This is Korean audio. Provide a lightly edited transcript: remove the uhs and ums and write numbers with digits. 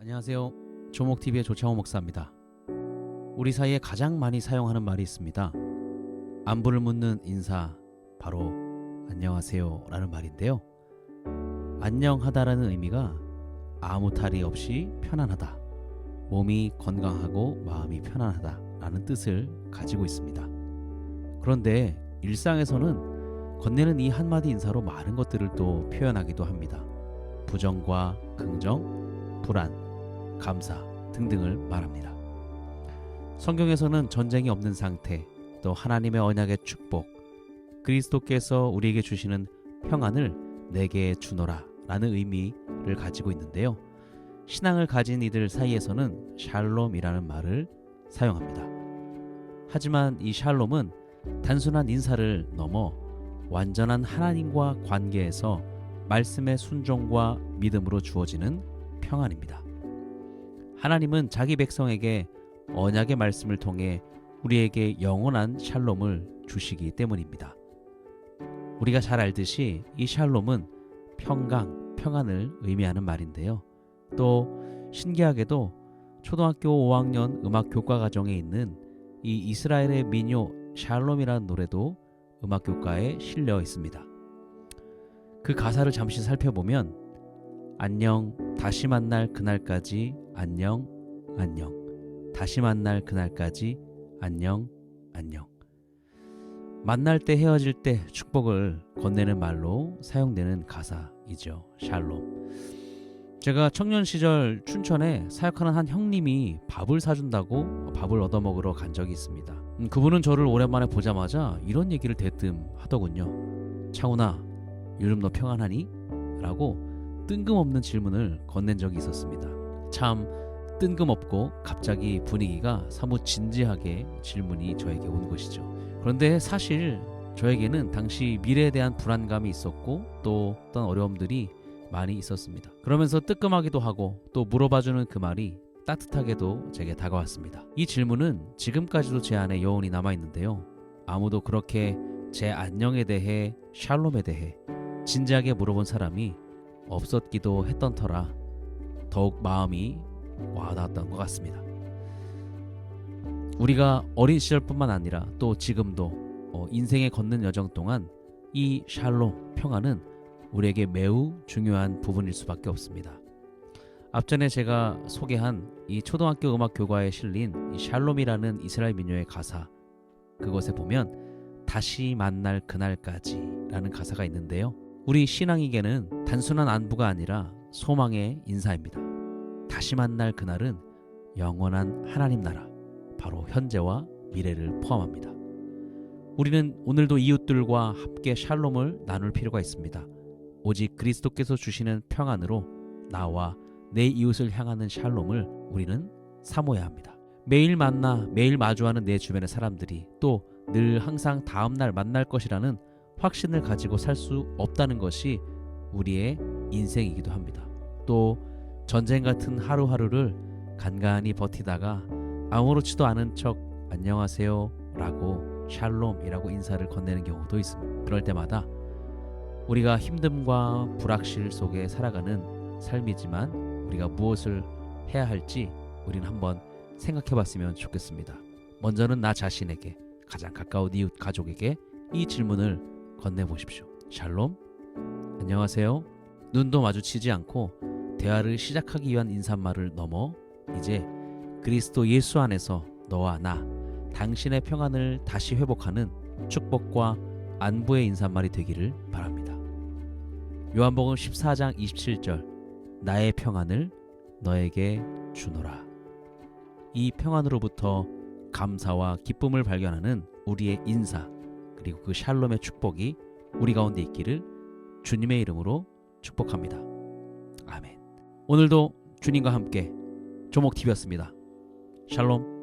안녕하세요. 조목TV의 조창호 목사입니다. 우리 사이에 가장 많이 사용하는 말이 있습니다. 안부를 묻는 인사, 바로 안녕하세요 라는 말인데요. 안녕하다라는 의미가 아무 탈이 없이 편안하다, 몸이 건강하고 마음이 편안하다 라는 뜻을 가지고 있습니다. 그런데 일상에서는 건네는 이 한마디 인사로 많은 것들을 또 표현하기도 합니다. 부정과 긍정, 불안, 감사 등등을 말합니다. 성경에서는 전쟁이 없는 상태, 또 하나님의 언약의 축복, 그리스도께서 우리에게 주시는 평안을 내게 주노라 라는 의미를 가지고 있는데요. 신앙을 가진 이들 사이에서는 샬롬이라는 말을 사용합니다. 하지만 이 샬롬은 단순한 인사를 넘어 완전한 하나님과 관계에서 말씀의 순종과 믿음으로 주어지는 평안입니다. 하나님은 자기 백성에게 언약의 말씀을 통해 우리에게 영원한 샬롬을 주시기 때문입니다. 우리가 잘 알듯이 이 샬롬은 평강, 평안을 의미하는 말인데요. 또 신기하게도 초등학교 5학년 음악 교과 과정에 있는 이 이스라엘의 민요 샬롬이라는 노래도 음악 교과에 실려 있습니다. 그 가사를 잠시 살펴보면 안녕, 다시 만날 그날까지 안녕, 안녕. 다시 만날 그날까지 안녕, 안녕. 만날 때 헤어질 때 축복을 건네는 말로 사용되는 가사이죠. 샬롬. 제가 청년 시절 춘천에 사역하는 한 형님이 밥을 사준다고 밥을 얻어먹으러 간 적이 있습니다. 그분은 저를 오랜만에 보자마자 이런 얘기를 대뜸 하더군요. 창훈아, 요즘 너 평안하니? 라고 뜬금없는 질문을 건넨 적이 있었습니다. 참 뜬금없고 갑자기 분위기가 사뭇 진지하게 질문이 저에게 온 것이죠. 그런데 사실 저에게는 당시 미래에 대한 불안감이 있었고 또 어떤 어려움들이 많이 있었습니다. 그러면서 뜨끔하기도 하고 또 물어봐주는 그 말이 따뜻하게도 제게 다가왔습니다. 이 질문은 지금까지도 제 안에 여운이 남아있는데요. 아무도 그렇게 제 안녕에 대해, 샬롬에 대해 진지하게 물어본 사람이 없었기도 했던 터라 더욱 마음이 와닿았던 것 같습니다. 우리가 어린 시절뿐만 아니라 또 지금도 인생에 걷는 여정 동안 이 샬롬, 평안은 우리에게 매우 중요한 부분일 수밖에 없습니다. 앞전에 제가 소개한 이 초등학교 음악 교과에 실린 이 샬롬이라는 이스라엘 민요의 가사, 그것에 보면 다시 만날 그날까지 라는 가사가 있는데요. 우리 신앙에게는 단순한 안부가 아니라 소망의 인사입니다. 다시 만날 그날은 영원한 하나님 나라, 바로 현재와 미래를 포함합니다. 우리는 오늘도 이웃들과 함께 샬롬을 나눌 필요가 있습니다. 오직 그리스도께서 주시는 평안으로 나와 내 이웃을 향하는 샬롬을 우리는 사모해야 합니다. 매일 만나 매일 마주하는 내 주변의 사람들이 또 늘 항상 다음날 만날 것이라는 확신을 가지고 살 수 없다는 것이 우리의 인생이기도 합니다. 또 전쟁 같은 하루하루를 간간히 버티다가 아무렇지도 않은 척 안녕하세요 라고 샬롬이라고 인사를 건네는 경우도 있습니다. 그럴 때마다 우리가 힘듦과 불확실 속에 살아가는 삶이지만 우리가 무엇을 해야 할지 우리는 한번 생각해 봤으면 좋겠습니다. 먼저는 나 자신에게, 가장 가까운 이웃 가족에게 이 질문을 건네보십시오. 샬롬, 안녕하세요. 눈도 마주치지 않고 대화를 시작하기 위한 인사말을 넘어 이제 그리스도 예수 안에서 너와 나, 당신의 평안을 다시 회복하는 축복과 안부의 인사말이 되기를 바랍니다. 요한복음 14장 27절, 나의 평안을 너에게 주노라. 이 평안으로부터 감사와 기쁨을 발견하는 우리의 인사, 그리고 그 샬롬의 축복이 우리 가운데 있기를 주님의 이름으로 축복합니다. 아멘. 오늘도 주님과 함께 조목TV였습니다. 샬롬.